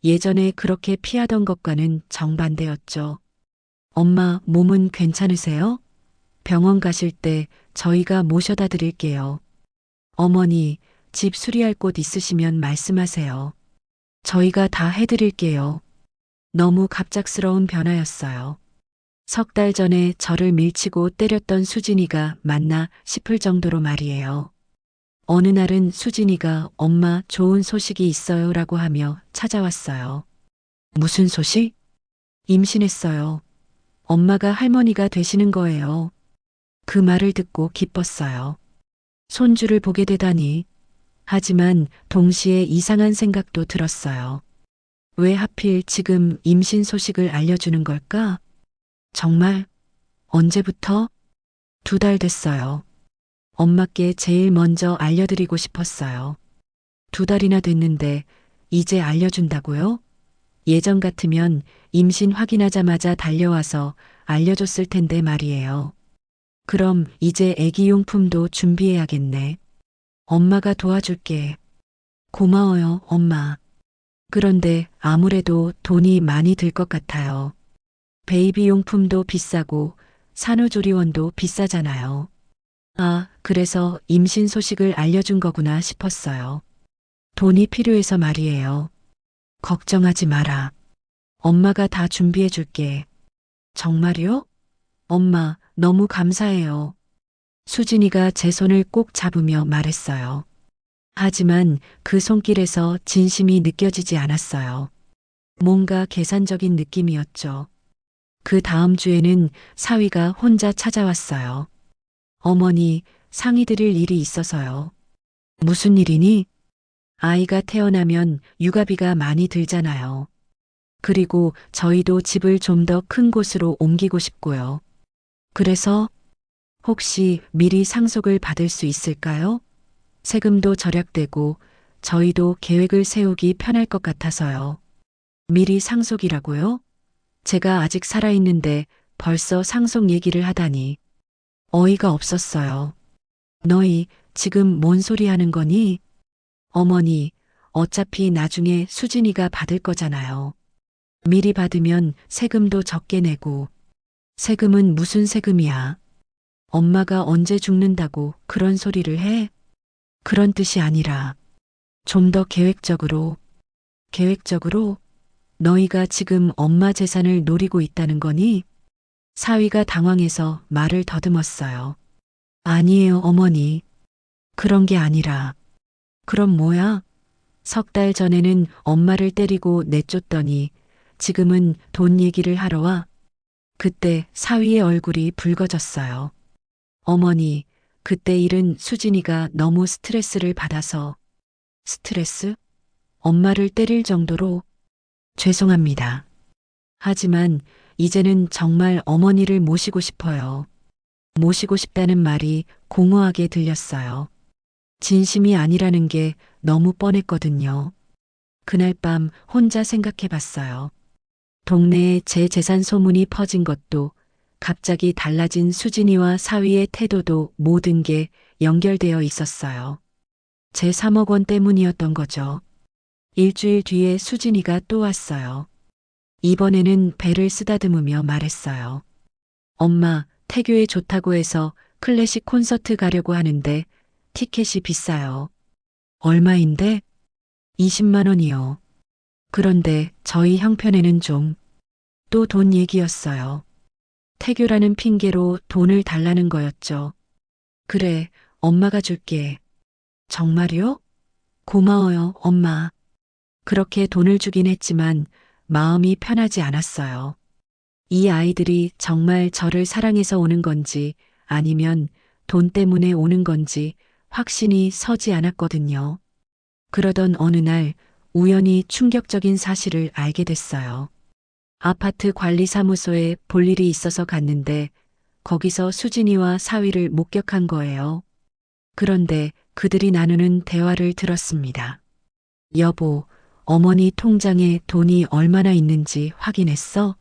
예전에 그렇게 피하던 것과는 정반대였죠. 엄마, 몸은 괜찮으세요? 병원 가실 때 저희가 모셔다 드릴게요. 어머니, 집 수리할 곳 있으시면 말씀하세요. 저희가 다 해드릴게요. 너무 갑작스러운 변화였어요. 석 달 전에 저를 밀치고 때렸던 수진이가 맞나 싶을 정도로 말이에요. 어느 날은 수진이가 엄마 좋은 소식이 있어요 라고 하며 찾아왔어요. 무슨 소식? 임신했어요. 엄마가 할머니가 되시는 거예요. 그 말을 듣고 기뻤어요. 손주를 보게 되다니. 하지만 동시에 이상한 생각도 들었어요. 왜 하필 지금 임신 소식을 알려주는 걸까? 정말? 언제부터? 2달 됐어요. 엄마께 제일 먼저 알려드리고 싶었어요. 2달이나 됐는데 이제 알려준다고요? 예전 같으면 임신 확인하자마자 달려와서 알려줬을 텐데 말이에요. 그럼 이제 애기용품도 준비해야겠네. 엄마가 도와줄게. 고마워요, 엄마. 그런데 아무래도 돈이 많이 들 것 같아요. 베이비 용품도 비싸고 산후조리원도 비싸잖아요. 아, 그래서 임신 소식을 알려준 거구나 싶었어요. 돈이 필요해서 말이에요. 걱정하지 마라. 엄마가 다 준비해 줄게. 정말요? 엄마, 너무 감사해요. 수진이가 제 손을 꼭 잡으며 말했어요. 하지만 그 손길에서 진심이 느껴지지 않았어요. 뭔가 계산적인 느낌이었죠. 그 다음 주에는 사위가 혼자 찾아왔어요. 어머니, 상의 드릴 일이 있어서요. 무슨 일이니? 아이가 태어나면 육아비가 많이 들잖아요. 그리고 저희도 집을 좀 더 큰 곳으로 옮기고 싶고요. 그래서 혹시 미리 상속을 받을 수 있을까요? 세금도 절약되고 저희도 계획을 세우기 편할 것 같아서요. 미리 상속이라고요? 제가 아직 살아있는데 벌써 상속 얘기를 하다니. 어이가 없었어요. 너희 지금 뭔 소리 하는 거니? 어머니, 어차피 나중에 수진이가 받을 거잖아요. 미리 받으면 세금도 적게 내고. 세금은 무슨 세금이야? 엄마가 언제 죽는다고 그런 소리를 해? 그런 뜻이 아니라 좀 더 계획적으로. 계획적으로? 너희가 지금 엄마 재산을 노리고 있다는 거니? 사위가 당황해서 말을 더듬었어요. 아니에요, 어머니. 그런 게 아니라. 그럼 뭐야? 석 달 전에는 엄마를 때리고 내쫓더니 지금은 돈 얘기를 하러 와. 그때 사위의 얼굴이 붉어졌어요. 어머니, 그때 일은 수진이가 너무 스트레스를 받아서. 스트레스? 엄마를 때릴 정도로. 죄송합니다. 하지만 이제는 정말 어머니를 모시고 싶어요. 모시고 싶다는 말이 공허하게 들렸어요. 진심이 아니라는 게 너무 뻔했거든요. 그날 밤 혼자 생각해 봤어요. 동네에 제 재산 소문이 퍼진 것도, 갑자기 달라진 수진이와 사위의 태도도 모든 게 연결되어 있었어요. 제 3억 원 때문이었던 거죠. 일주일 뒤에 수진이가 또 왔어요. 이번에는 배를 쓰다듬으며 말했어요. 엄마, 태교에 좋다고 해서 클래식 콘서트 가려고 하는데 티켓이 비싸요. 얼마인데? 20만 원이요. 그런데 저희 형편에는 좀. 또 돈 얘기였어요. 태교라는 핑계로 돈을 달라는 거였죠. 그래, 엄마가 줄게. 정말요? 고마워요, 엄마. 그렇게 돈을 주긴 했지만 마음이 편하지 않았어요. 이 아이들이 정말 저를 사랑해서 오는 건지 아니면 돈 때문에 오는 건지 확신이 서지 않았거든요. 그러던 어느 날 우연히 충격적인 사실을 알게 됐어요. 아파트 관리사무소에 볼 일이 있어서 갔는데 거기서 수진이와 사위를 목격한 거예요. 그런데 그들이 나누는 대화를 들었습니다. 여보, 어머니 통장에 돈이 얼마나 있는지 확인했어?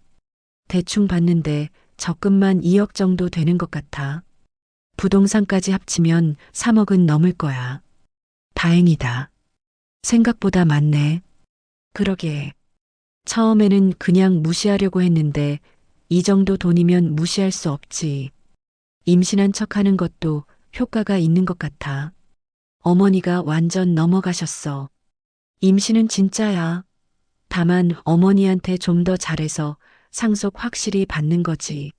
대충 봤는데 적금만 2억 정도 되는 것 같아. 부동산까지 합치면 3억은 넘을 거야. 다행이다. 생각보다 많네. 그러게. 처음에는 그냥 무시하려고 했는데 이 정도 돈이면 무시할 수 없지. 임신한 척 하는 것도 효과가 있는 것 같아. 어머니가 완전 넘어가셨어. 임신은 진짜야. 다만 어머니한테 좀 더 잘해서 상속 확실히 받는 거지.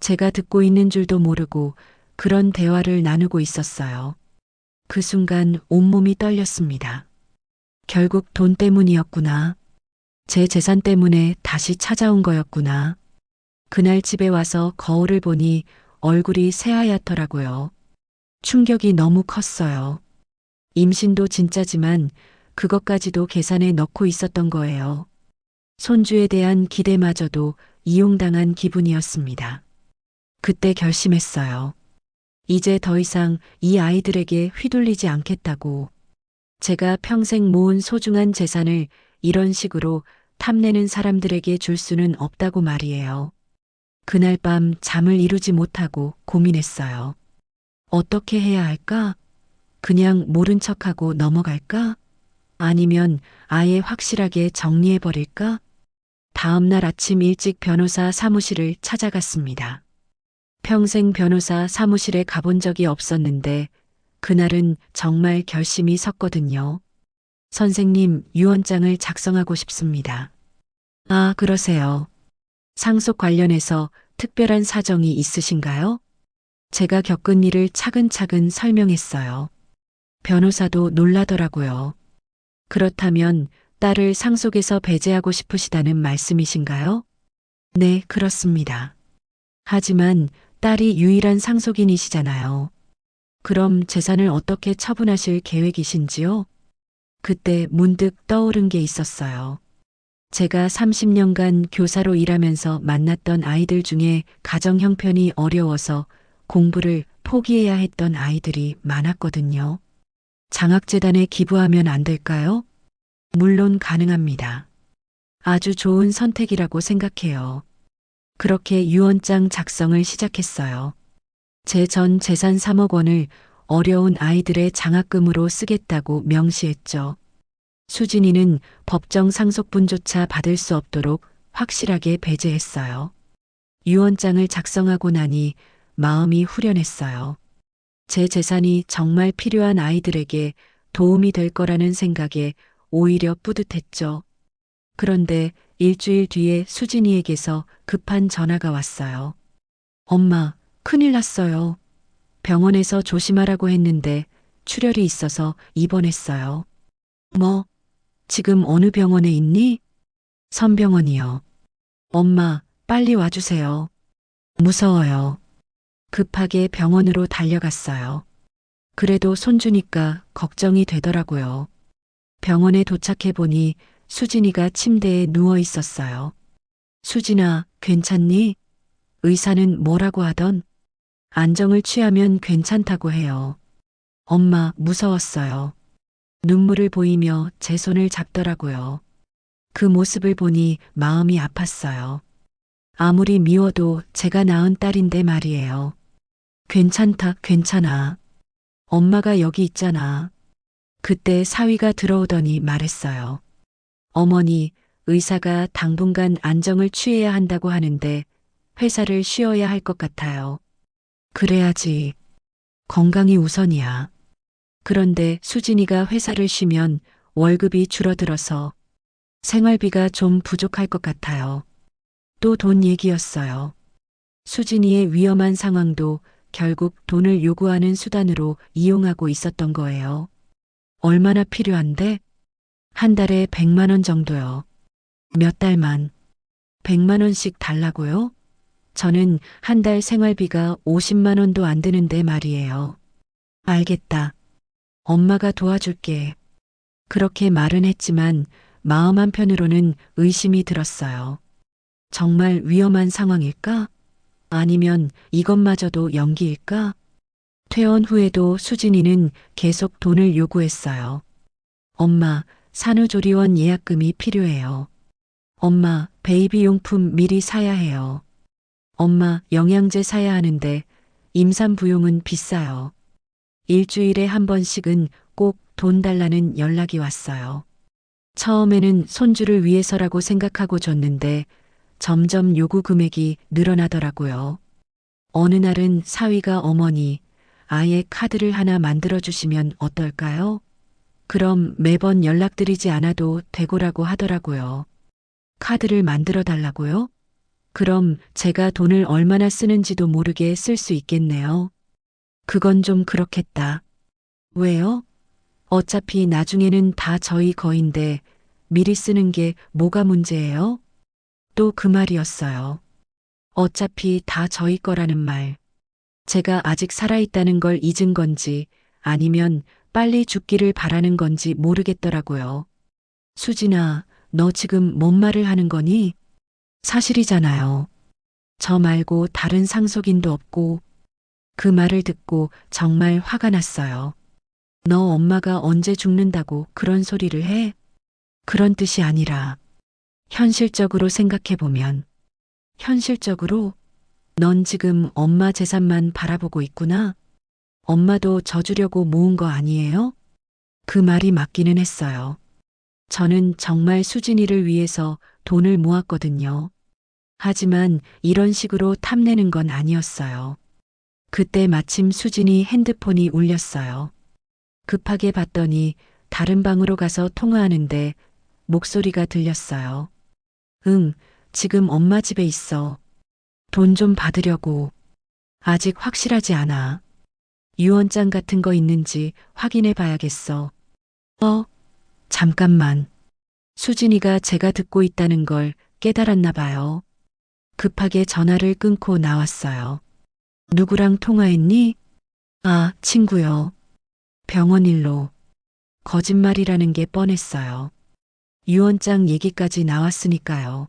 제가 듣고 있는 줄도 모르고 그런 대화를 나누고 있었어요. 그 순간 온몸이 떨렸습니다. 결국 돈 때문이었구나. 제 재산 때문에 다시 찾아온 거였구나. 그날 집에 와서 거울을 보니 얼굴이 새하얗더라고요. 충격이 너무 컸어요. 임신도 진짜지만 그것까지도 계산에 넣고 있었던 거예요. 손주에 대한 기대마저도 이용당한 기분이었습니다. 그때 결심했어요. 이제 더 이상 이 아이들에게 휘둘리지 않겠다고. 제가 평생 모은 소중한 재산을 이런 식으로 탐내는 사람들에게 줄 수는 없다고 말이에요. 그날 밤 잠을 이루지 못하고 고민했어요. 어떻게 해야 할까? 그냥 모른 척하고 넘어갈까? 아니면 아예 확실하게 정리해버릴까? 다음 날 아침 일찍 변호사 사무실을 찾아갔습니다. 평생 변호사 사무실에 가본 적이 없었는데 그날은 정말 결심이 섰거든요. 선생님, 유언장을 작성하고 싶습니다. 아, 그러세요. 상속 관련해서 특별한 사정이 있으신가요? 제가 겪은 일을 차근차근 설명했어요. 변호사도 놀라더라고요. 그렇다면 딸을 상속에서 배제하고 싶으시다는 말씀이신가요? 네, 그렇습니다. 하지만 딸이 유일한 상속인이시잖아요. 그럼 재산을 어떻게 처분하실 계획이신지요? 그때 문득 떠오른 게 있었어요. 제가 30년간 교사로 일하면서 만났던 아이들 중에 가정 형편이 어려워서 공부를 포기해야 했던 아이들이 많았거든요. 장학재단에 기부하면 안 될까요? 물론 가능합니다. 아주 좋은 선택이라고 생각해요. 그렇게 유언장 작성을 시작했어요. 제 전 재산 3억 원을 어려운 아이들의 장학금으로 쓰겠다고 명시했죠. 수진이는 법정 상속분조차 받을 수 없도록 확실하게 배제했어요. 유언장을 작성하고 나니 마음이 후련했어요. 제 재산이 정말 필요한 아이들에게 도움이 될 거라는 생각에 오히려 뿌듯했죠. 그런데 일주일 뒤에 수진이에게서 급한 전화가 왔어요. 엄마, 큰일 났어요. 병원에서 조심하라고 했는데 출혈이 있어서 입원했어요. 뭐, 지금 어느 병원에 있니? 선병원이요. 엄마, 빨리 와주세요. 무서워요. 급하게 병원으로 달려갔어요. 그래도 손주니까 걱정이 되더라고요. 병원에 도착해 보니 수진이가 침대에 누워 있었어요. 수진아, 괜찮니? 의사는 뭐라고 하던? 안정을 취하면 괜찮다고 해요. 엄마, 무서웠어요. 눈물을 보이며 제 손을 잡더라고요. 그 모습을 보니 마음이 아팠어요. 아무리 미워도 제가 낳은 딸인데 말이에요. 괜찮다, 괜찮아. 엄마가 여기 있잖아. 그때 사위가 들어오더니 말했어요. 어머니, 의사가 당분간 안정을 취해야 한다고 하는데 회사를 쉬어야 할 것 같아요. 그래야지. 건강이 우선이야. 그런데 수진이가 회사를 쉬면 월급이 줄어들어서 생활비가 좀 부족할 것 같아요. 또 돈 얘기였어요. 수진이의 위험한 상황도 결국 돈을 요구하는 수단으로 이용하고 있었던 거예요. 얼마나 필요한데? 한 달에 100만 원 정도요. 몇 달만. 100만 원씩 달라고요? 저는 한 달 생활비가 50만 원도 안 되는데 말이에요. 알겠다. 엄마가 도와줄게. 그렇게 말은 했지만 마음 한편으로는 의심이 들었어요. 정말 위험한 상황일까? 아니면 이것마저도 연기일까? 퇴원 후에도 수진이는 계속 돈을 요구했어요. 엄마, 산후조리원 예약금이 필요해요. 엄마, 베이비 용품 미리 사야 해요. 엄마, 영양제 사야 하는데 임산부용은 비싸요. 일주일에 한 번씩은 꼭 돈 달라는 연락이 왔어요. 처음에는 손주를 위해서라고 생각하고 줬는데 점점 요구 금액이 늘어나더라고요. 어느 날은 사위가 어머니, 아예 카드를 하나 만들어 주시면 어떨까요? 그럼 매번 연락드리지 않아도 되고라고 하더라고요. 카드를 만들어 달라고요? 그럼 제가 돈을 얼마나 쓰는지도 모르게 쓸 수 있겠네요. 그건 좀 그렇겠다. 왜요? 어차피 나중에는 다 저희 거인데 미리 쓰는 게 뭐가 문제예요? 또 그 말이었어요. 어차피 다 저희 거라는 말. 제가 아직 살아있다는 걸 잊은 건지 아니면 빨리 죽기를 바라는 건지 모르겠더라고요. 수진아, 너 지금 뭔 말을 하는 거니? 사실이잖아요. 저 말고 다른 상속인도 없고. 그 말을 듣고 정말 화가 났어요. 너 엄마가 언제 죽는다고 그런 소리를 해? 그런 뜻이 아니라 현실적으로 생각해보면 현실적으로 넌 지금 엄마 재산만 바라보고 있구나. 엄마도 져주려고 모은 거 아니에요? 그 말이 맞기는 했어요. 저는 정말 수진이를 위해서 돈을 모았거든요. 하지만 이런 식으로 탐내는 건 아니었어요. 그때 마침 수진이 핸드폰이 울렸어요. 급하게 봤더니 다른 방으로 가서 통화하는데 목소리가 들렸어요. 응, 지금 엄마 집에 있어. 돈 좀 받으려고. 아직 확실하지 않아. 유언장 같은 거 있는지 확인해 봐야겠어. 잠깐만. 수진이가 제가 듣고 있다는 걸 깨달았나 봐요. 급하게 전화를 끊고 나왔어요. 누구랑 통화했니? 아, 친구요. 병원 일로. 거짓말이라는 게 뻔했어요. 유언장 얘기까지 나왔으니까요.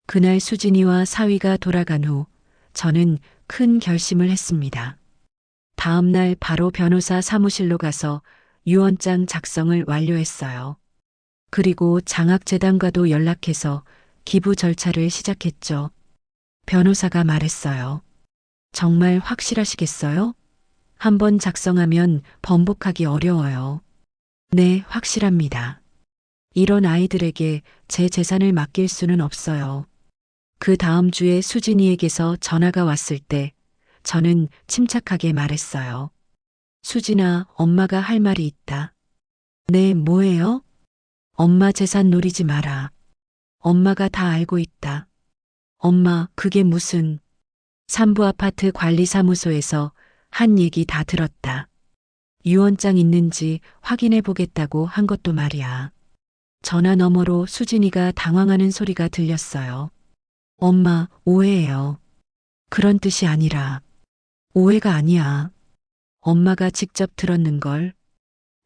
그날 수진이와 사위가 돌아간 후 저는 큰 결심을 했습니다. 다음 날 바로 변호사 사무실로 가서 유언장 작성을 완료했어요. 그리고 장학재단과도 연락해서 기부 절차를 시작했죠. 변호사가 말했어요. 정말 확실하시겠어요? 한번 작성하면 번복하기 어려워요. 네, 확실합니다. 이런 아이들에게 제 재산을 맡길 수는 없어요. 그 다음 주에 수진이에게서 전화가 왔을 때 저는 침착하게 말했어요. 수진아, 엄마가 할 말이 있다. 네, 뭐예요? 엄마 재산 노리지 마라. 엄마가 다 알고 있다. 엄마, 그게 무슨... 삼부 아파트 관리사무소에서 한 얘기 다 들었다. 유언장 있는지 확인해 보겠다고 한 것도 말이야. 전화 너머로 수진이가 당황하는 소리가 들렸어요. 엄마, 오해예요. 그런 뜻이 아니라. 오해가 아니야. 엄마가 직접 들었는걸.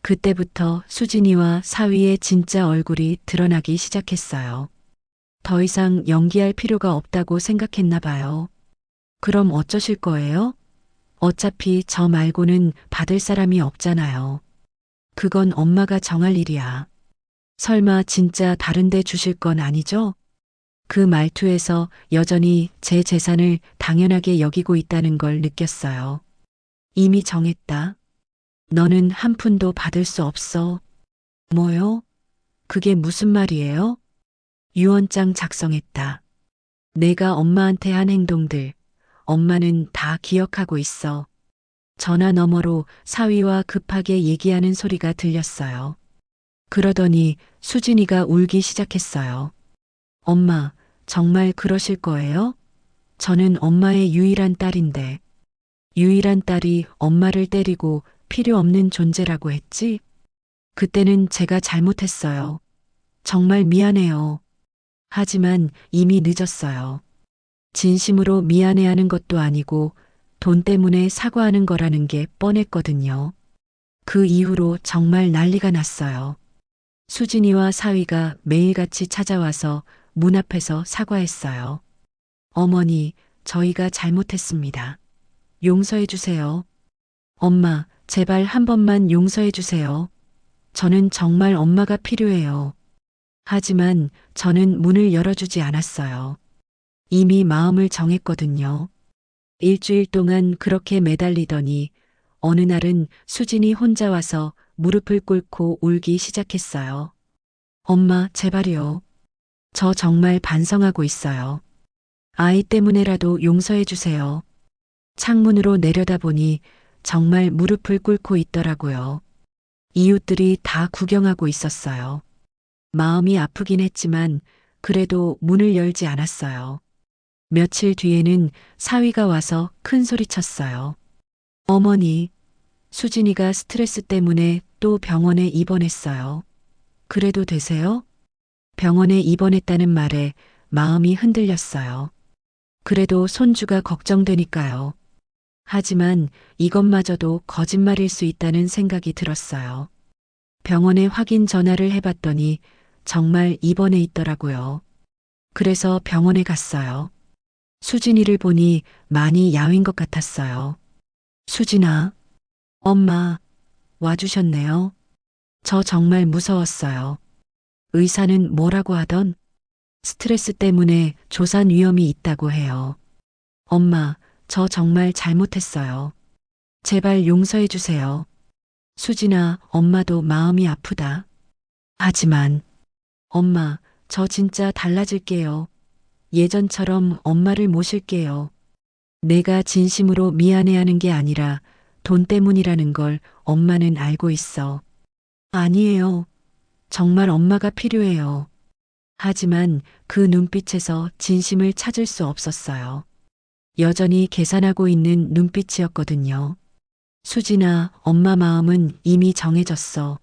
그때부터 수진이와 사위의 진짜 얼굴이 드러나기 시작했어요. 더 이상 연기할 필요가 없다고 생각했나 봐요. 그럼 어쩌실 거예요? 어차피 저 말고는 받을 사람이 없잖아요. 그건 엄마가 정할 일이야. 설마 진짜 다른 데 주실 건 아니죠? 그 말투에서 여전히 제 재산을 당연하게 여기고 있다는 걸 느꼈어요. 이미 정했다. 너는 한 푼도 받을 수 없어. 뭐요? 그게 무슨 말이에요? 유언장 작성했다. 내가 엄마한테 한 행동들, 엄마는 다 기억하고 있어. 전화 너머로 사위와 급하게 얘기하는 소리가 들렸어요. 그러더니 수진이가 울기 시작했어요. 엄마, 정말 그러실 거예요? 저는 엄마의 유일한 딸인데, 유일한 딸이 엄마를 때리고 필요 없는 존재라고 했지? 그때는 제가 잘못했어요. 정말 미안해요. 하지만 이미 늦었어요. 진심으로 미안해하는 것도 아니고 돈 때문에 사과하는 거라는 게 뻔했거든요. 그 이후로 정말 난리가 났어요. 수진이와 사위가 매일같이 찾아와서 문 앞에서 사과했어요. 어머니, 저희가 잘못했습니다. 용서해 주세요. 엄마, 제발 한 번만 용서해 주세요. 저는 정말 엄마가 필요해요. 하지만 저는 문을 열어주지 않았어요. 이미 마음을 정했거든요. 일주일 동안 그렇게 매달리더니 어느 날은 수진이 혼자 와서 무릎을 꿇고 울기 시작했어요. 엄마, 제발요. 저 정말 반성하고 있어요. 아이 때문에라도 용서해 주세요. 창문으로 내려다보니 정말 무릎을 꿇고 있더라고요. 이웃들이 다 구경하고 있었어요. 마음이 아프긴 했지만 그래도 문을 열지 않았어요. 며칠 뒤에는 사위가 와서 큰 소리 쳤어요. 어머니, 수진이가 스트레스 때문에 또 병원에 입원했어요. 그래도 되세요? 병원에 입원했다는 말에 마음이 흔들렸어요. 그래도 손주가 걱정되니까요. 하지만 이것마저도 거짓말일 수 있다는 생각이 들었어요. 병원에 확인 전화를 해봤더니 정말 입원해 있더라고요. 그래서 병원에 갔어요. 수진이를 보니 많이 야윈 것 같았어요. 수진아, 엄마, 와주셨네요. 저 정말 무서웠어요. 의사는 뭐라고 하던? 스트레스 때문에 조산 위험이 있다고 해요. 엄마, 저 정말 잘못했어요. 제발 용서해 주세요. 수진아, 엄마도 마음이 아프다. 하지만, 엄마, 저 진짜 달라질게요. 예전처럼 엄마를 모실게요. 내가 진심으로 미안해하는 게 아니라 돈 때문이라는 걸 엄마는 알고 있어. 아니에요. 정말 엄마가 필요해요. 하지만 그 눈빛에서 진심을 찾을 수 없었어요. 여전히 계산하고 있는 눈빛이었거든요. 수진아, 엄마 마음은 이미 정해졌어.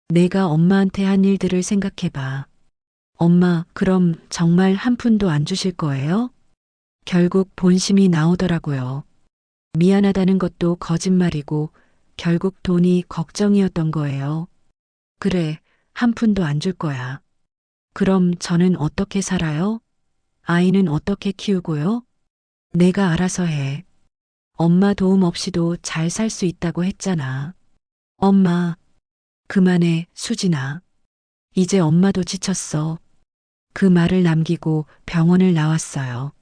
내가 엄마한테 한 일들을 생각해봐. 엄마, 그럼 정말 한 푼도 안 주실 거예요? 결국 본심이 나오더라고요. 미안하다는 것도 거짓말이고 결국 돈이 걱정이었던 거예요. 그래, 한 푼도 안 줄 거야. 그럼 저는 어떻게 살아요? 아이는 어떻게 키우고요? 내가 알아서 해. 엄마 도움 없이도 잘 살 수 있다고 했잖아. 엄마, 그만해, 수진아. 이제 엄마도 지쳤어. 그 말을 남기고 병원을 나왔어요.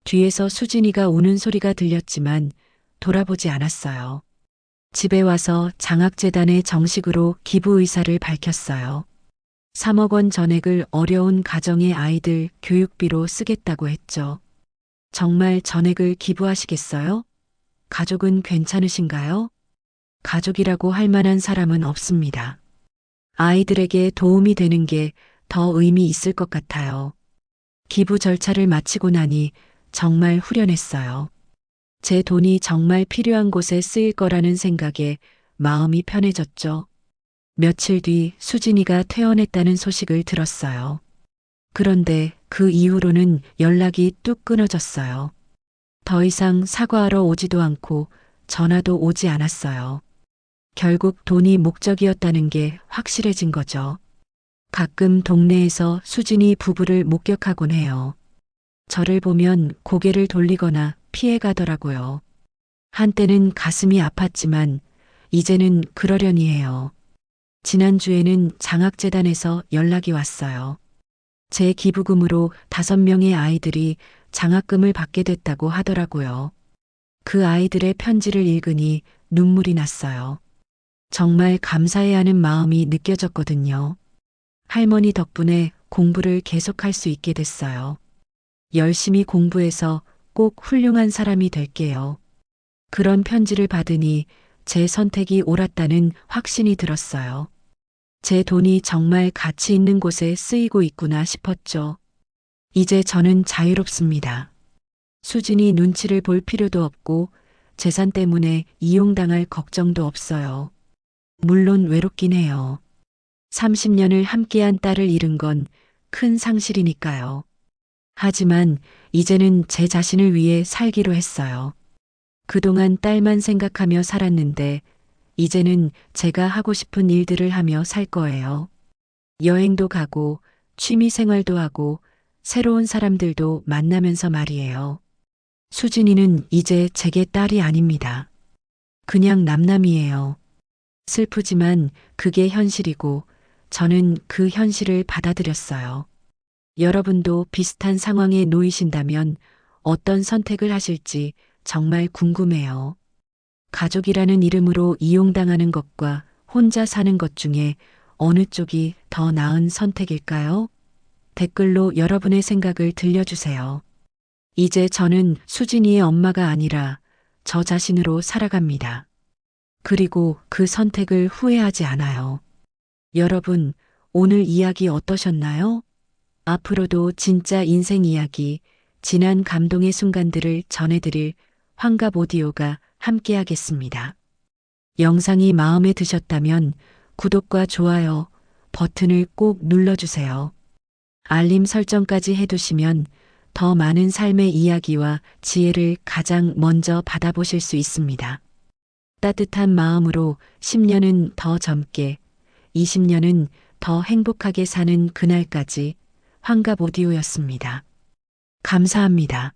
뒤에서 수진이가 우는 소리가 들렸지만 돌아보지 않았어요. 집에 와서 장학재단에 정식으로 기부 의사를 밝혔어요. 3억 원 전액을 어려운 가정의 아이들 교육비로 쓰겠다고 했죠. 정말 전액을 기부하시겠어요? 가족은 괜찮으신가요? 가족이라고 할 만한 사람은 없습니다. 아이들에게 도움이 되는 게 더 의미 있을 것 같아요. 기부 절차를 마치고 나니 정말 후련했어요. 제 돈이 정말 필요한 곳에 쓰일 거라는 생각에 마음이 편해졌죠. 며칠 뒤 수진이가 퇴원했다는 소식을 들었어요. 그런데 그 이후로는 연락이 뚝 끊어졌어요. 더 이상 사과하러 오지도 않고 전화도 오지 않았어요. 결국 돈이 목적이었다는 게 확실해진 거죠. 가끔 동네에서 수진이 부부를 목격하곤 해요. 저를 보면 고개를 돌리거나 피해가더라고요. 한때는 가슴이 아팠지만 이제는 그러려니 해요. 지난주에는 장학재단에서 연락이 왔어요. 제 기부금으로 5명의 아이들이 장학금을 받게 됐다고 하더라고요. 그 아이들의 편지를 읽으니 눈물이 났어요. 정말 감사해야 하는 마음이 느껴졌거든요. 할머니 덕분에 공부를 계속할 수 있게 됐어요. 열심히 공부해서 꼭 훌륭한 사람이 될게요. 그런 편지를 받으니 제 선택이 옳았다는 확신이 들었어요. 제 돈이 정말 가치 있는 곳에 쓰이고 있구나 싶었죠. 이제 저는 자유롭습니다. 수진이 눈치를 볼 필요도 없고 재산 때문에 이용당할 걱정도 없어요. 물론 외롭긴 해요. 30년을 함께한 딸을 잃은 건 큰 상실이니까요. 하지만 이제는 제 자신을 위해 살기로 했어요. 그동안 딸만 생각하며 살았는데 이제는 제가 하고 싶은 일들을 하며 살 거예요. 여행도 가고 취미 생활도 하고 새로운 사람들도 만나면서 말이에요. 수진이는 이제 제게 딸이 아닙니다. 그냥 남남이에요. 슬프지만 그게 현실이고 저는 그 현실을 받아들였어요. 여러분도 비슷한 상황에 놓이신다면 어떤 선택을 하실지 정말 궁금해요. 가족이라는 이름으로 이용당하는 것과 혼자 사는 것 중에 어느 쪽이 더 나은 선택일까요? 댓글로 여러분의 생각을 들려주세요. 이제 저는 수진이의 엄마가 아니라 저 자신으로 살아갑니다. 그리고 그 선택을 후회하지 않아요. 여러분, 오늘 이야기 어떠셨나요? 앞으로도 진짜 인생 이야기, 진한 감동의 순간들을 전해드릴 환갑 오디오가 함께하겠습니다. 영상이 마음에 드셨다면 구독과 좋아요 버튼을 꼭 눌러주세요. 알림 설정까지 해두시면 더 많은 삶의 이야기와 지혜를 가장 먼저 받아보실 수 있습니다. 따뜻한 마음으로 10년은 더 젊게, 20년은 더 행복하게 사는 그날까지 환갑 오디오였습니다. 감사합니다.